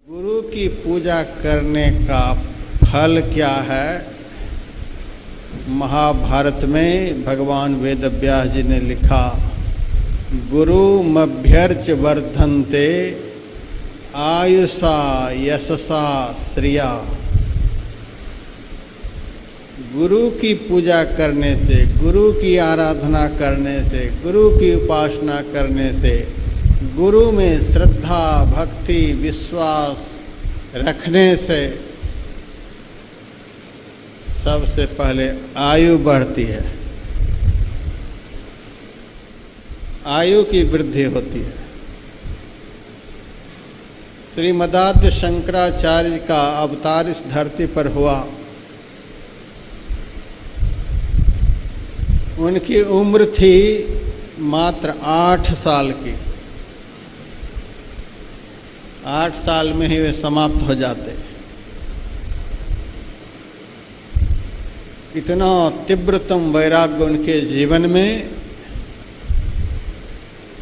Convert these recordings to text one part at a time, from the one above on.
गुरु की पूजा करने का फल क्या है? महाभारत में भगवान वेदव्यास जी ने लिखा, गुरुमभ्यर्च वर्धन्ते आयुषा यशसा श्रिया। गुरु की पूजा करने से, गुरु की आराधना करने से, गुरु की उपासना करने से, गुरु में श्रद्धा भक्ति विश्वास रखने से सबसे पहले आयु बढ़ती है, आयु की वृद्धि होती है। श्रीमदाद्य शंकराचार्य का अवतार इस धरती पर हुआ। उनकी उम्र थी मात्र 8 साल की। 8 साल में ही वे समाप्त हो जाते। इतना तीव्रतम वैराग्य उनके जीवन में,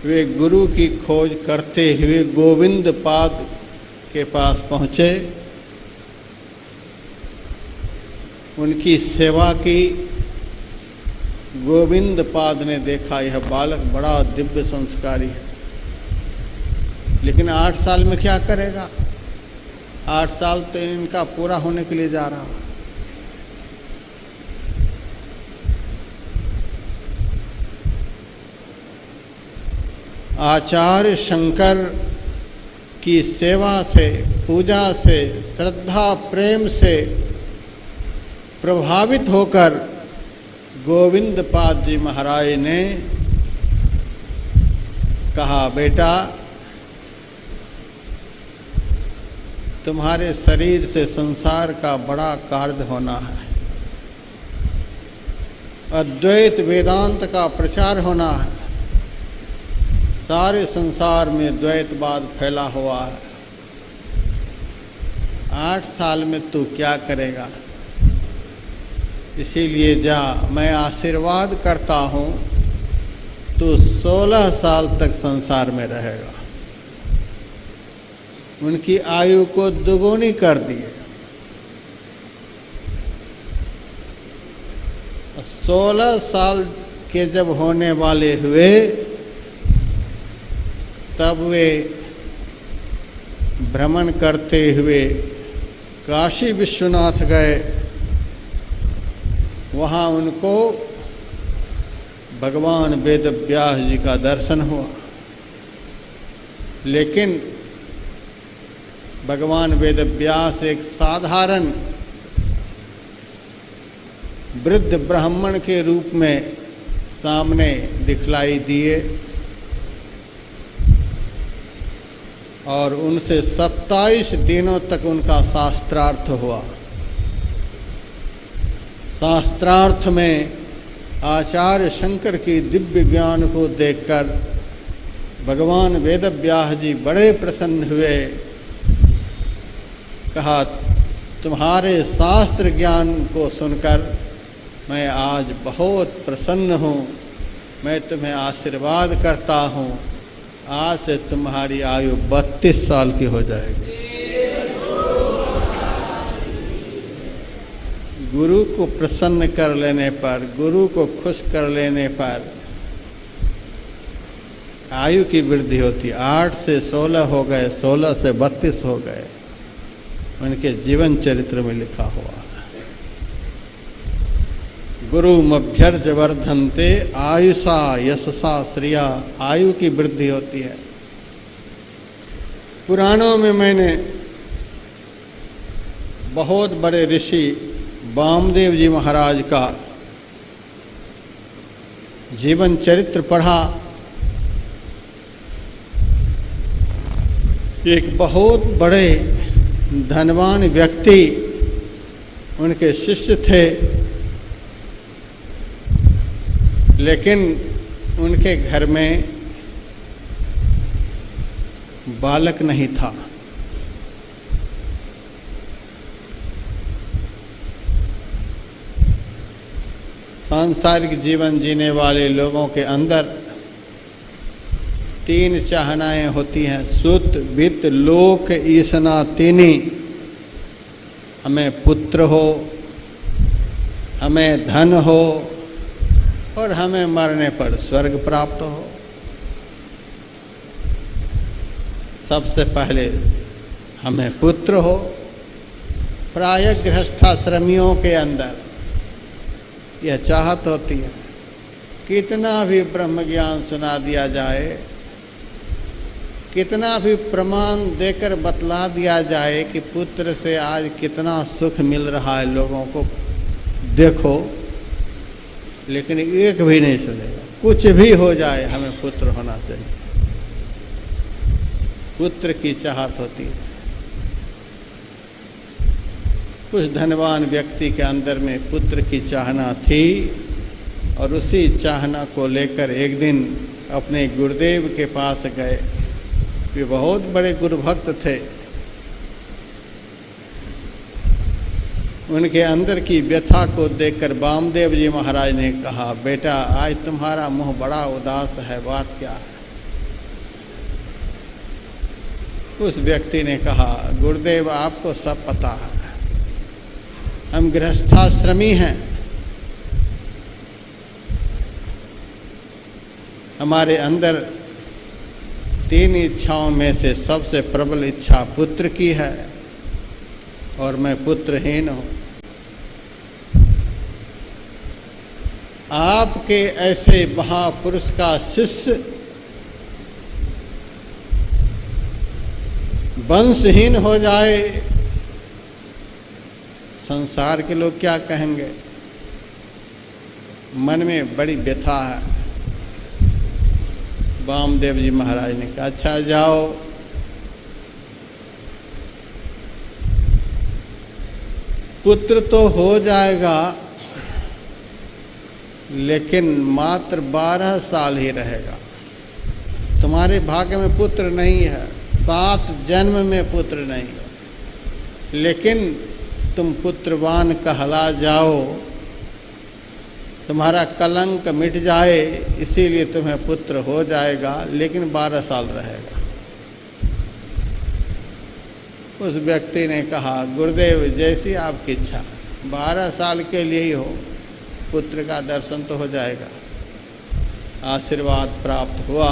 वे गुरु की खोज करते हुए गोविंद पाद के पास पहुँचे, उनकी सेवा की। गोविंद पाद ने देखा यह बालक बड़ा दिव्य संस्कारी है, लेकिन 8 साल में क्या करेगा? 8 साल तो इनका पूरा होने के लिए जा रहा। आचार्य शंकर की सेवा से, पूजा से, श्रद्धा प्रेम से प्रभावित होकर गोविंद पाद जी महाराज ने कहा, बेटा तुम्हारे शरीर से संसार का बड़ा कार्य होना है, अद्वैत वेदांत का प्रचार होना है। सारे संसार में द्वैतवाद फैला हुआ है। 8 साल में तू क्या करेगा? इसीलिए जा, मैं आशीर्वाद करता हूँ, तू 16 साल तक संसार में रहेगा। उनकी आयु को दुगुनी कर दिए। 16 साल के जब होने वाले हुए, तब वे भ्रमण करते हुए काशी विश्वनाथ गए। वहाँ उनको भगवान वेदव्यास जी का दर्शन हुआ, लेकिन भगवान वेदव्यास एक साधारण वृद्ध ब्राह्मण के रूप में सामने दिखलाई दिए और उनसे 27 दिनों तक उनका शास्त्रार्थ हुआ। शास्त्रार्थ में आचार्य शंकर की दिव्य ज्ञान को देखकर भगवान वेदव्यास जी बड़े प्रसन्न हुए। कहा, तुम्हारे शास्त्र ज्ञान को सुनकर मैं आज बहुत प्रसन्न हूँ। मैं तुम्हें आशीर्वाद करता हूँ, आज से तुम्हारी आयु 32 साल की हो जाएगी। गुरु को प्रसन्न कर लेने पर, गुरु को खुश कर लेने पर आयु की वृद्धि होती। 8 से 16 हो गए, 16 से 32 हो गए। उनके जीवन चरित्र में लिखा हुआ है, गुरुमभ्यर्च वर्धन्ते आयुषा यशसा श्रिया। आयु की वृद्धि होती है। पुराणों में मैंने बहुत बड़े ऋषि वामदेव जी महाराज का जीवन चरित्र पढ़ा। एक बहुत बड़े धनवान व्यक्ति उनके शिष्य थे, लेकिन उनके घर में बालक नहीं था। सांसारिक जीवन जीने वाले लोगों के अंदर तीन चाहनाएं होती हैं, सुत वित्त लोक ईसना तीनी। हमें पुत्र हो, हमें धन हो और हमें मरने पर स्वर्ग प्राप्त हो। सबसे पहले हमें पुत्र हो। प्रायः गृहस्थाश्रमियों के अंदर यह चाहत होती है, कितना भी ब्रह्म ज्ञान सुना दिया जाए, कितना भी प्रमाण देकर बतला दिया जाए कि पुत्र से आज कितना सुख मिल रहा है लोगों को, देखो, लेकिन एक भी नहीं सुनेगा। कुछ भी हो जाए, हमें पुत्र होना चाहिए। पुत्र की चाहत होती है। कुछ धनवान व्यक्ति के अंदर में पुत्र की चाहना थी और उसी चाहना को लेकर एक दिन अपने गुरुदेव के पास गए। वे बहुत बड़े गुरुभक्त थे। उनके अंदर की व्यथा को देखकर वामदेव जी महाराज ने कहा, बेटा आज तुम्हारा मुंह बड़ा उदास है, बात क्या है? उस व्यक्ति ने कहा, गुरुदेव आपको सब पता है, हम गृहस्थाश्रमी हैं। हमारे अंदर तीन इच्छाओं में से सबसे प्रबल इच्छा पुत्र की है और मैं पुत्रहीन हूँ। आपके ऐसे महापुरुष का शिष्य वंशहीन हो जाए, संसार के लोग क्या कहेंगे? मन में बड़ी व्यथा है। वामदेव जी महाराज ने कहा, अच्छा जाओ, पुत्र तो हो जाएगा लेकिन मात्र 12 साल ही रहेगा। तुम्हारे भाग्य में पुत्र नहीं है, 7 जन्म में पुत्र नहीं है, लेकिन तुम पुत्रवान कहला जाओ, तुम्हारा कलंक मिट जाए, इसीलिए तुम्हें पुत्र हो जाएगा, लेकिन 12 साल रहेगा। उस व्यक्ति ने कहा, गुरुदेव जैसी आपकी इच्छा, 12 साल के लिए ही हो, पुत्र का दर्शन तो हो जाएगा। आशीर्वाद प्राप्त हुआ।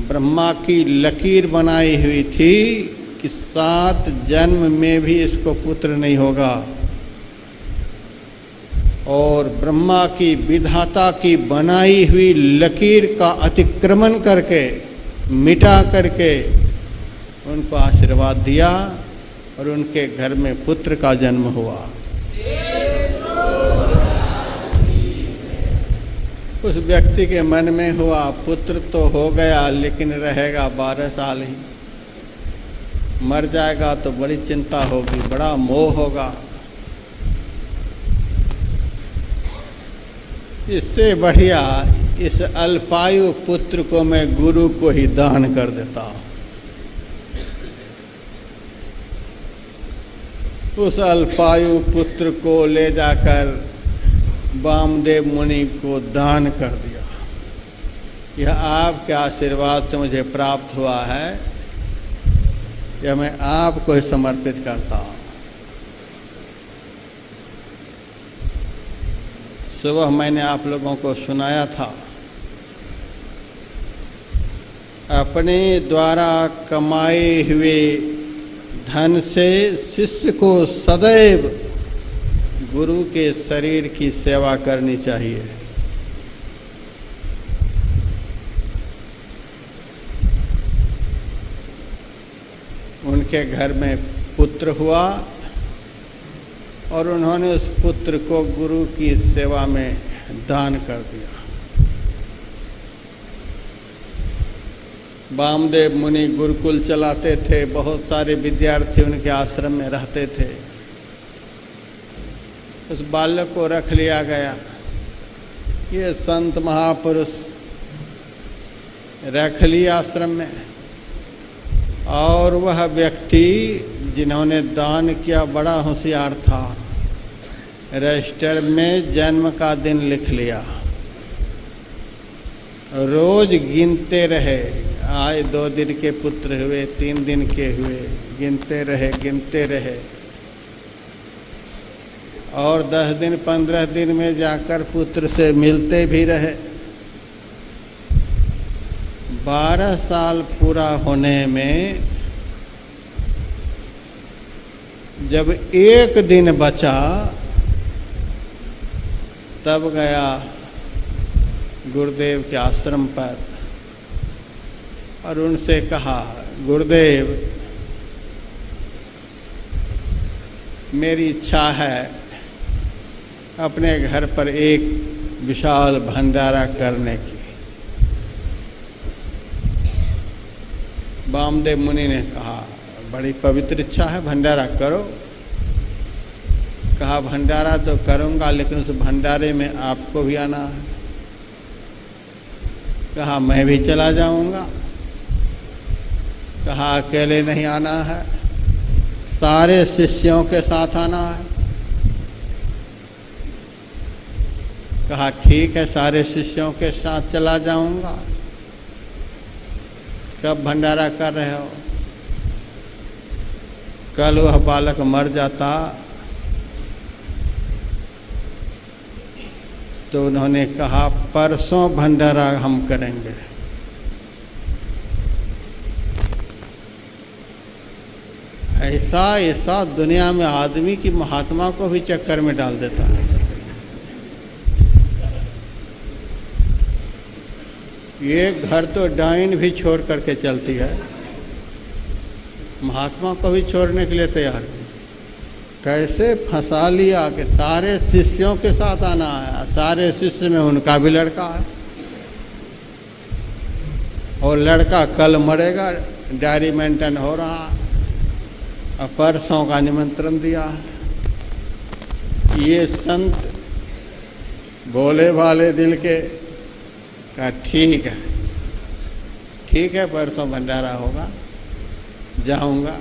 ब्रह्मा की लकीर बनाई हुई थी कि 7 जन्म में भी इसको पुत्र नहीं होगा, और ब्रह्मा की विधाता की बनाई हुई लकीर का अतिक्रमण करके, मिटा करके उनको आशीर्वाद दिया और उनके घर में पुत्र का जन्म हुआ। उस व्यक्ति के मन में हुआ, पुत्र तो हो गया लेकिन रहेगा 12 साल ही, मर जाएगा तो बड़ी चिंता होगी, बड़ा मोह होगा। इससे बढ़िया इस अल्पायु पुत्र को मैं गुरु को ही दान कर देता हूँ। उस अल्पायु पुत्र को ले जाकर वामदेव मुनि को दान कर दिया। यह आपके आशीर्वाद से मुझे प्राप्त हुआ है, यह मैं आपको ही समर्पित करता हूँ। सुबह मैंने आप लोगों को सुनाया था, अपने द्वारा कमाए हुए धन से शिष्य को सदैव गुरु के शरीर की सेवा करनी चाहिए। उनके घर में पुत्र हुआ और उन्होंने उस पुत्र को गुरु की सेवा में दान कर दिया। वामदेव मुनि गुरुकुल चलाते थे, बहुत सारे विद्यार्थी उनके आश्रम में रहते थे। उस बालक को रख लिया गया। ये संत महापुरुष रख लिया आश्रम में, और वह व्यक्ति जिन्होंने दान किया बड़ा होशियार था, रजिस्टर में जन्म का दिन लिख लिया रोज गिनते रहे। आज 2 दिन के पुत्र हुए, 3 दिन के हुए, गिनते रहे और 10 दिन 15 दिन में जाकर पुत्र से मिलते भी रहे। 12 साल पूरा होने में जब 1 दिन बचा तब गया गुरुदेव के आश्रम पर और उनसे कहा, गुरुदेव मेरी इच्छा है अपने घर पर एक विशाल भंडारा करने की। वामदेव मुनि ने कहा, बड़ी पवित्र इच्छा है, भंडारा करो। कहा, भंडारा तो करूँगा, लेकिन उस भंडारे में आपको भी आना है। कहा, मैं भी चला जाऊँगा। कहा, अकेले नहीं आना है, सारे शिष्यों के साथ आना है। कहा, ठीक है, सारे शिष्यों के साथ चला जाऊँगा। कब भंडारा कर रहे हो? कल वह बालक मर जाता तो उन्होंने कहा, परसों भंडारा हम करेंगे। ऐसा दुनिया में आदमी की महात्मा को भी चक्कर में डाल देता है। ये घर तो डाइन भी छोड़ करके चलती है, महात्मा को भी छोड़ने के लिए तैयार। कैसे फंसा लिया कि सारे शिष्यों के साथ आना है, सारे शिष्य में उनका भी लड़का है और लड़का कल मरेगा, डायरी मेंटेन हो रहा है और परसों का निमंत्रण दिया है। ये संत भोले भाले दिल के कहा, ठीक है, परसों भंडारा होगा, जाऊंगा।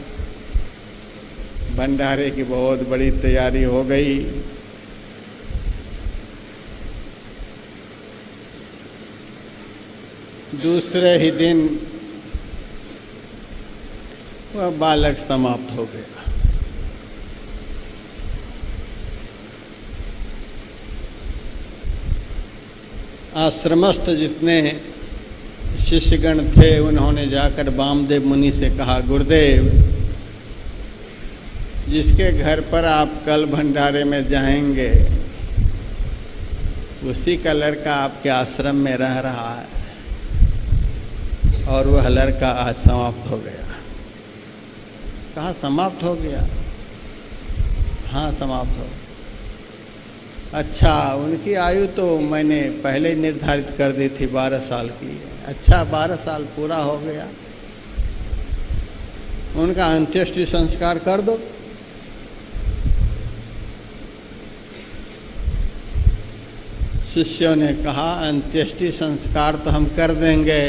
भंडारे की बहुत बड़ी तैयारी हो गई। दूसरे ही दिन वह बालक समाप्त हो गया। आश्रमस्थ जितने शिष्यगण थे उन्होंने जाकर वामदेव मुनि से कहा, गुरुदेव जिसके घर पर आप कल भंडारे में जाएंगे उसी का लड़का आपके आश्रम में रह रहा है और वह लड़का आज समाप्त हो गया। कहा, समाप्त हो गया? हाँ, समाप्त हो। अच्छा, उनकी आयु तो मैंने पहले ही निर्धारित कर दी थी 12 साल की। अच्छा, 12 साल पूरा हो गया, उनका अंत्येष्टि संस्कार कर दो। शिष्यों ने कहा, अंत्येष्टि संस्कार तो हम कर देंगे,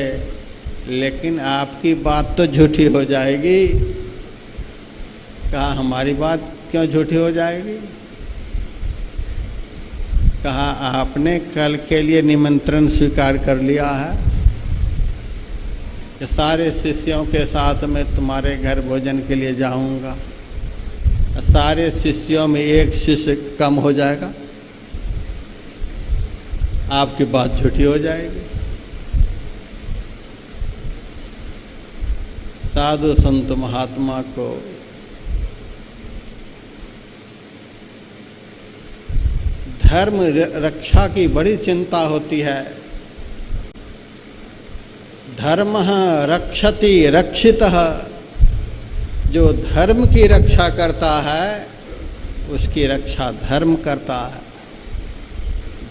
लेकिन आपकी बात तो झूठी हो जाएगी। कहा, हमारी बात क्यों झूठी हो जाएगी? कहा, आपने कल के लिए निमंत्रण स्वीकार कर लिया है कि सारे शिष्यों के साथ मैं तुम्हारे घर भोजन के लिए जाऊंगा। सारे शिष्यों में एक शिष्य कम हो जाएगा, आपकी बात झूठी हो जाएगी। साधु संत महात्मा को धर्म रक्षा की बड़ी चिंता होती है। धर्म रक्षति रक्षितः, जो धर्म की रक्षा करता है उसकी रक्षा धर्म करता है।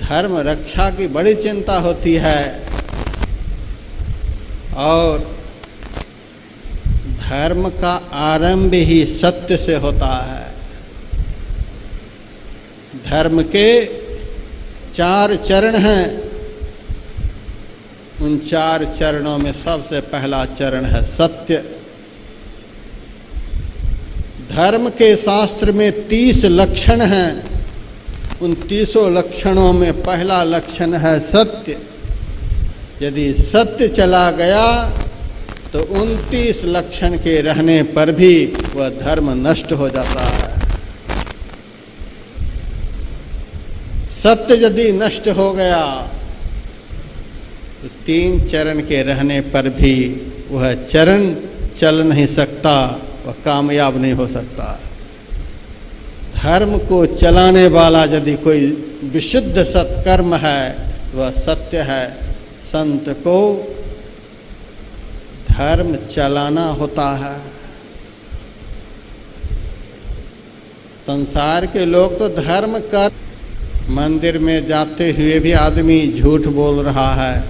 धर्म रक्षा की बड़ी चिंता होती है और धर्म का आरंभ ही सत्य से होता है। धर्म के 4 चरण हैं, उन 4 चरणों में सबसे पहला चरण है सत्य। धर्म के शास्त्र में 30 लक्षण हैं, उन 30 लक्षणों में पहला लक्षण है सत्य। यदि सत्य चला गया तो 29 लक्षण के रहने पर भी वह धर्म नष्ट हो जाता है। सत्य यदि नष्ट हो गया तो 3 चरण के रहने पर भी वह चरण चल नहीं सकता, वह कामयाब नहीं हो सकता। धर्म को चलाने वाला यदि कोई विशुद्ध सत्कर्म है वह सत्य है। संत को धर्म चलाना होता है। संसार के लोग तो धर्म कर, मंदिर में जाते हुए भी आदमी झूठ बोल रहा है,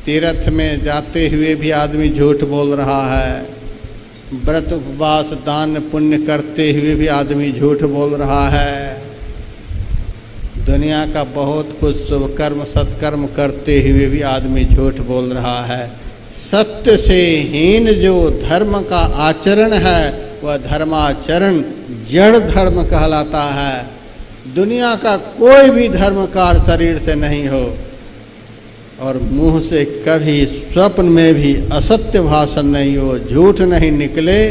तीर्थ में जाते हुए भी आदमी झूठ बोल रहा है, व्रत उपवास दान पुण्य करते हुए भी आदमी झूठ बोल रहा है, दुनिया का बहुत कुछ शुभ कर्म सत्कर्म करते हुए भी आदमी झूठ बोल रहा है। सत्य से हीन जो धर्म का आचरण है वह धर्माचरण जड़ धर्म कहलाता है। दुनिया का कोई भी धर्म कार्य शरीर से नहीं हो और मुंह से कभी स्वप्न में भी असत्य भाषण नहीं हो, झूठ नहीं निकले,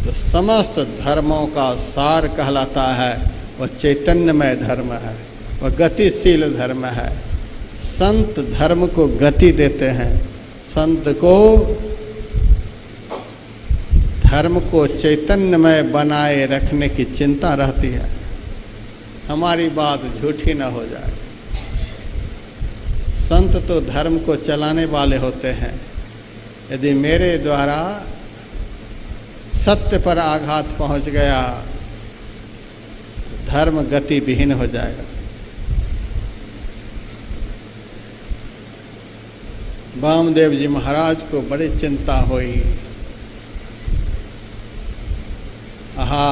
तो समस्त धर्मों का सार कहलाता है। वह चैतन्यमय धर्म है, वह गतिशील धर्म है। संत धर्म को गति देते हैं। संत को धर्म को चैतन्यमय बनाए रखने की चिंता रहती है, हमारी बात झूठी न हो जाए। संत तो धर्म को चलाने वाले होते हैं। यदि मेरे द्वारा सत्य पर आघात पहुंच गया तो धर्म गति विहीन हो जाएगा। वामदेव जी महाराज को बड़ी चिंता हुई। आहा,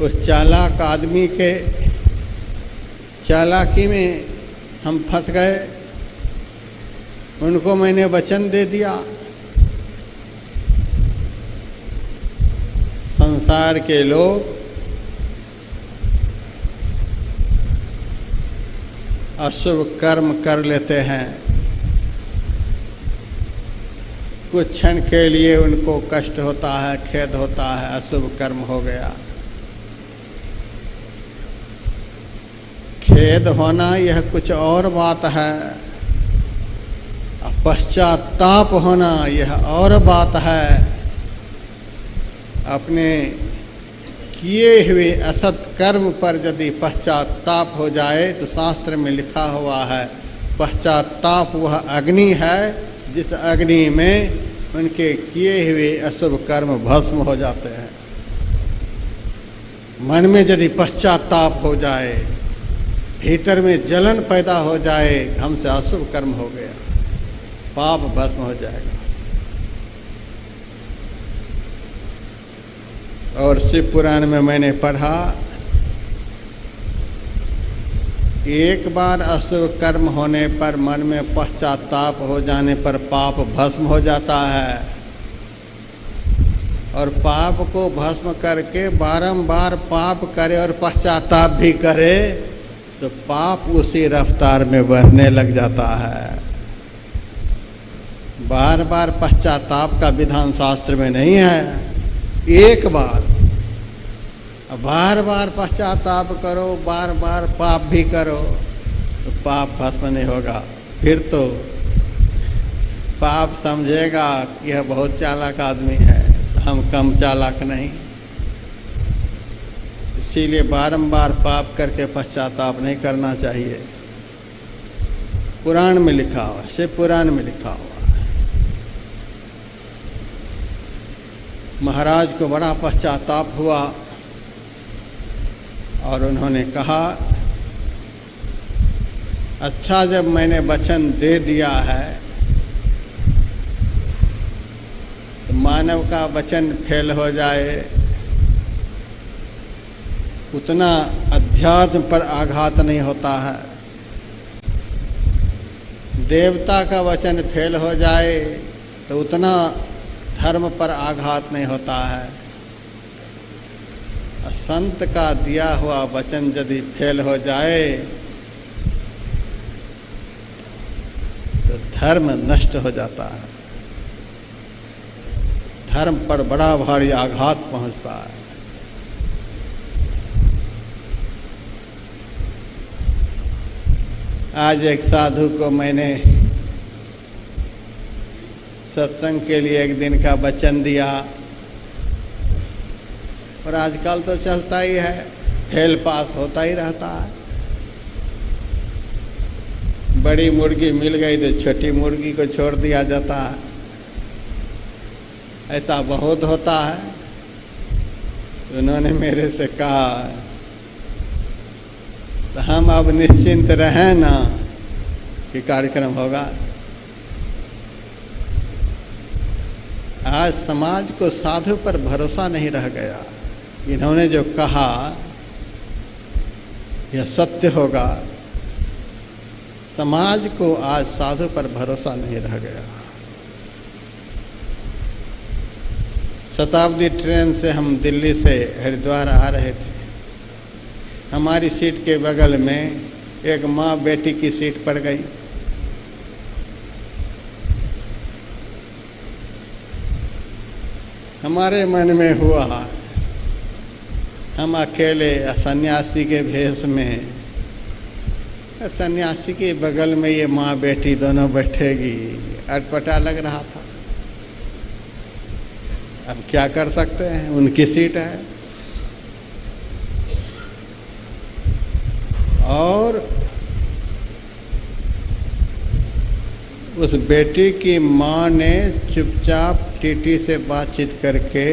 उस चालाक आदमी के चालाकी में हम फंस गए। उनको मैंने वचन दे दिया। संसार के लोग अशुभ कर्म कर लेते हैं, कुछ क्षण के लिए उनको कष्ट होता है, खेद होता है, अशुभ कर्म हो गया। खेद होना यह कुछ और बात है, पश्चाताप होना यह और बात है। अपने किए हुए असत कर्म पर यदि पश्चाताप हो जाए तो शास्त्र में लिखा हुआ है पश्चाताप वह अग्नि है जिस अग्नि में उनके किए हुए अशुभ कर्म भस्म हो जाते हैं। मन में यदि पश्चाताप हो जाए, भीतर में जलन पैदा हो जाए, हमसे अशुभ कर्म हो गया, पाप भस्म हो जाएगा। और शिव पुराण में मैंने पढ़ा, एक बार अशुभ कर्म होने पर मन में पश्चाताप हो जाने पर पाप भस्म हो जाता है, और पाप को भस्म करके बारंबार पाप करे और पश्चाताप भी करे तो पाप उसी रफ्तार में बढ़ने लग जाता है। बार बार पश्चाताप का विधान शास्त्र में नहीं है। एक बार, बार बार पश्चाताप करो, बार बार पाप भी करो तो पाप भस्म नहीं होगा। फिर तो पाप समझेगा कि यह बहुत चालाक आदमी है, हम कम चालाक नहीं। इसीलिए बारंबार पाप करके पश्चाताप नहीं करना चाहिए। पुराण में लिखा हुआ, शिव पुराण में लिखा हुआ। महाराज को बड़ा पश्चाताप हुआ और उन्होंने कहा, अच्छा जब मैंने वचन दे दिया है तो मानव का वचन फेल हो जाए, उतना अध्यात्म पर आघात नहीं होता है। देवता का वचन फेल हो जाए तो उतना धर्म पर आघात नहीं होता है। संत का दिया हुआ वचन यदि फेल हो जाए तो धर्म नष्ट हो जाता है, धर्म पर बड़ा भारी आघात पहुंचता है। आज एक साधु को मैंने सत्संग के लिए एक दिन का वचन दिया, और आजकल तो चलता ही है, फेल पास होता ही रहता है। बड़ी मुर्गी मिल गई तो छोटी मुर्गी को छोड़ दिया जाता है, ऐसा बहुत होता है। तो उन्होंने मेरे से कहा, तो हम अब निश्चिंत रहें ना कि कार्यक्रम होगा। आज समाज को साधु पर भरोसा नहीं रह गया। इन्होंने जो कहा यह सत्य होगा। समाज को आज साधु पर भरोसा नहीं रह गया। शताब्दी ट्रेन से हम दिल्ली से हरिद्वार आ रहे थे। हमारी सीट के बगल में एक माँ बेटी की सीट पड़ गई। हमारे मन में हुआ, हम अकेले सन्यासी के भेष में, और सन्यासी के बगल में ये माँ बेटी दोनों बैठेगी, अटपटा लग रहा था। अब क्या कर सकते हैं, उनकी सीट है। और उस बेटी की माँ ने चुपचाप टीटी से बातचीत करके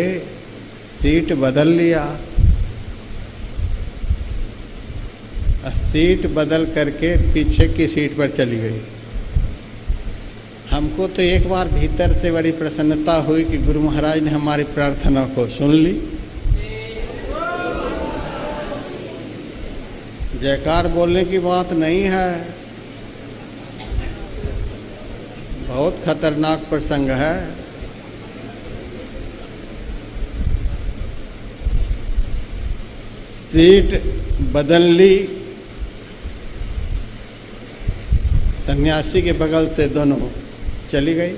सीट बदल लिया। सीट बदल करके पीछे की सीट पर चली गई। हमको तो एक बार भीतर से बड़ी प्रसन्नता हुई कि गुरु महाराज ने हमारी प्रार्थना को सुन ली। जयकार बोलने की बात नहीं है, बहुत खतरनाक प्रसंग है। सीट बदल ली, सन्यासी के बगल से दोनों चली गई।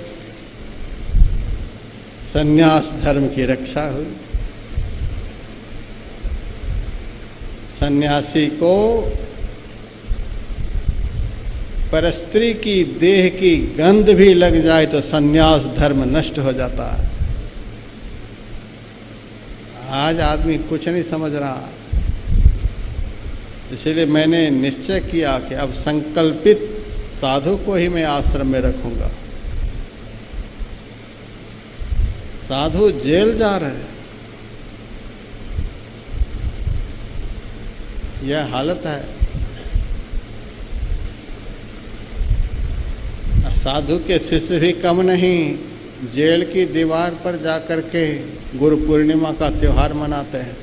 सन्यास धर्म की रक्षा हुई। सन्यासी को परस्त्री की देह की गंध भी लग जाए तो सन्यास धर्म नष्ट हो जाता है। आज आदमी कुछ नहीं समझ रहा। इसलिए मैंने निश्चय किया कि अब संकल्पित साधु को ही मैं आश्रम में रखूंगा। साधु जेल जा रहे, यह हालत है। साधु के शिष्य भी कम नहीं, जेल की दीवार पर जाकर के गुरु पूर्णिमा का त्योहार मनाते हैं।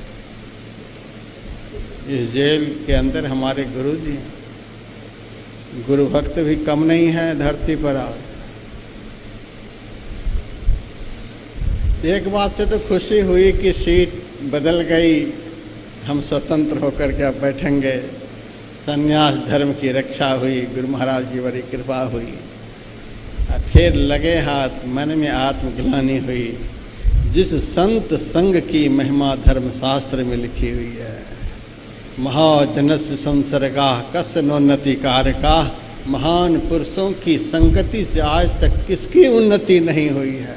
इस जेल के अंदर हमारे गुरु जी हैं। गुरु भक्त भी कम नहीं है धरती पर आज। एक बात से तो खुशी हुई कि सीट बदल गई, हम स्वतंत्र होकर के अब बैठेंगे। सन्यास धर्म की रक्षा हुई, गुरु महाराज की बड़ी कृपा हुई। फिर लगे हाथ, मन में आत्मग्लानि हुई। जिस संत संग की महिमा धर्म शास्त्र में लिखी हुई है, महाजनस्य संसर्गा कस्य नोन्नति कारका। महान पुरुषों की संगति से आज तक किसकी उन्नति नहीं हुई है,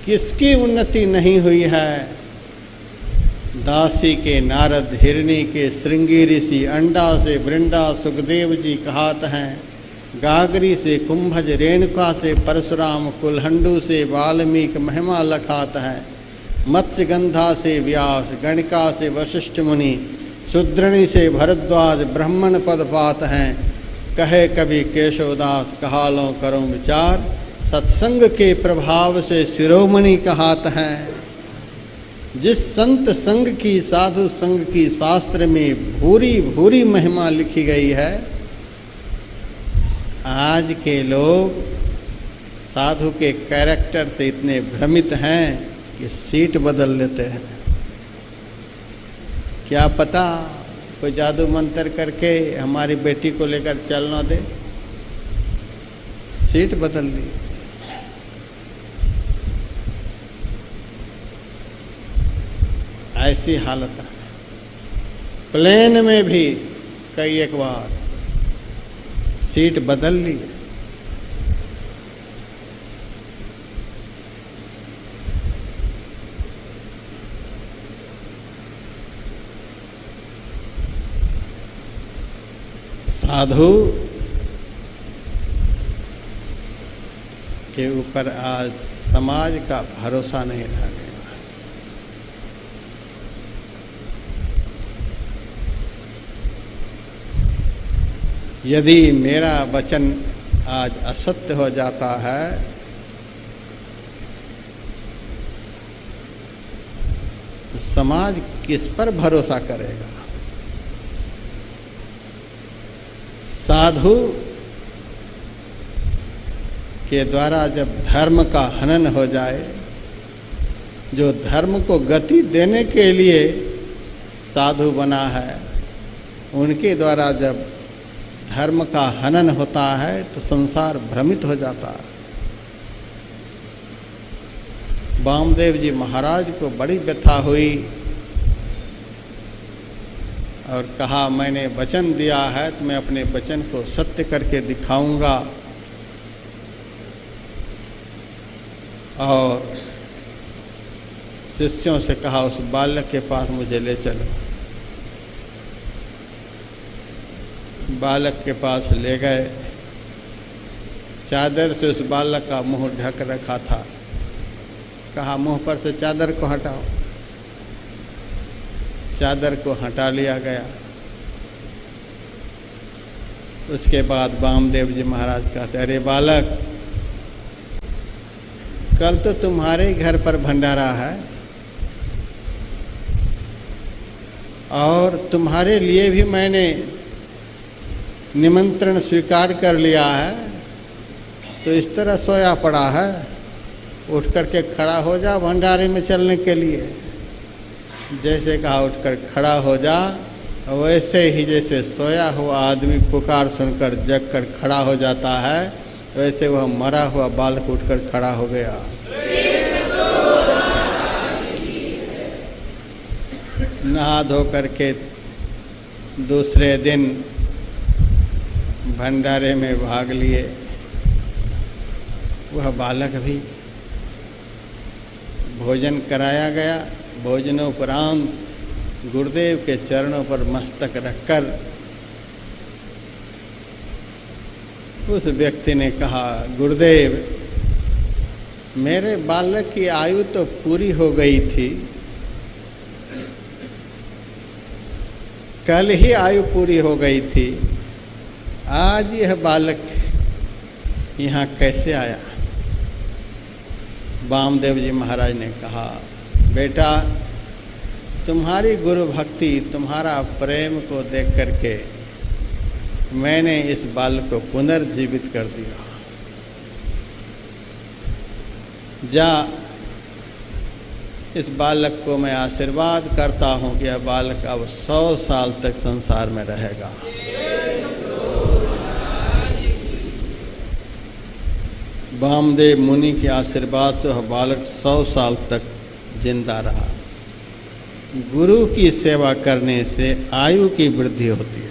किसकी उन्नति नहीं हुई है। दासी के नारद, हिरणी के श्रृंगी ऋषि, अंडा से वृंदा सुखदेव जी कहात हैं। गागरी से कुंभज, रेणुका से परशुराम, कुलहंडू से वाल्मीकि महिमा लखात है। मत्स्यगंधा से व्यास, गणिका से वशिष्ठ मुनि, शुद्रणी से भरद्वाज ब्राह्मण पद पात हैं। कहे कवि केशवदास, कहालों करो विचार। सत्संग के प्रभाव से शिरोमणि कहात हैं। जिस संत संग की, साधु संग की शास्त्र में भूरी भूरी महिमा लिखी गई है, आज के लोग साधु के कैरेक्टर से इतने भ्रमित हैं कि सीट बदल लेते हैं। क्या पता कोई जादू मंत्र करके हमारी बेटी को लेकर चल ना दे। सीट बदल दी। ऐसी हालत है। प्लेन में भी कई एक बार सीट बदल ली। साधु के ऊपर आज समाज का भरोसा नहीं रह गया। यदि मेरा वचन आज असत्य हो जाता है तो समाज किस पर भरोसा करेगा? साधु के द्वारा जब धर्म का हनन हो जाए, जो धर्म को गति देने के लिए साधु बना है, उनके द्वारा जब धर्म का हनन होता है तो संसार भ्रमित हो जाता है। वामदेव जी महाराज को बड़ी व्यथा हुई और कहा, मैंने वचन दिया है तो मैं अपने वचन को सत्य करके दिखाऊंगा। और शिष्यों से कहा, उस बालक के पास मुझे ले चलो। बालक के पास ले गए। चादर से उस बालक का मुंह ढक रखा था। कहा, मुंह पर से चादर को हटाओ। चादर को हटा लिया गया। उसके बाद वामदेव जी महाराज कहते, अरे बालक, कल तो तुम्हारे घर पर भंडारा है और तुम्हारे लिए भी मैंने निमंत्रण स्वीकार कर लिया है, तो इस तरह सोया पड़ा है, उठ कर के खड़ा हो जा भंडारे में चलने के लिए। जैसे कहा उठकर खड़ा हो जा, वैसे ही जैसे सोया हुआ आदमी पुकार सुनकर जग कर खड़ा हो जाता है, वैसे वह मरा हुआ बालक उठकर खड़ा हो गया। नहा धो करके दूसरे दिन भंडारे में भाग लिए। वह बालक भी भोजन कराया गया। भोजनोपरांत गुरुदेव के चरणों पर मस्तक रखकर उस व्यक्ति ने कहा, गुरुदेव, मेरे बालक की आयु तो पूरी हो गई थी, कल ही आयु पूरी हो गई थी, आज यह बालक यहाँ कैसे आया? वामदेव जी महाराज ने कहा, बेटा, तुम्हारी गुरु भक्ति, तुम्हारा प्रेम को देख करके मैंने इस बालक को पुनर्जीवित कर दिया। जा, इस बालक को मैं आशीर्वाद करता हूँ कि यह बालक अब 100 साल तक संसार में रहेगा। वामदेव मुनि के आशीर्वाद से वह बालक 100 साल तक जिंदा रहा। गुरु की सेवा करने से आयु की वृद्धि होती है।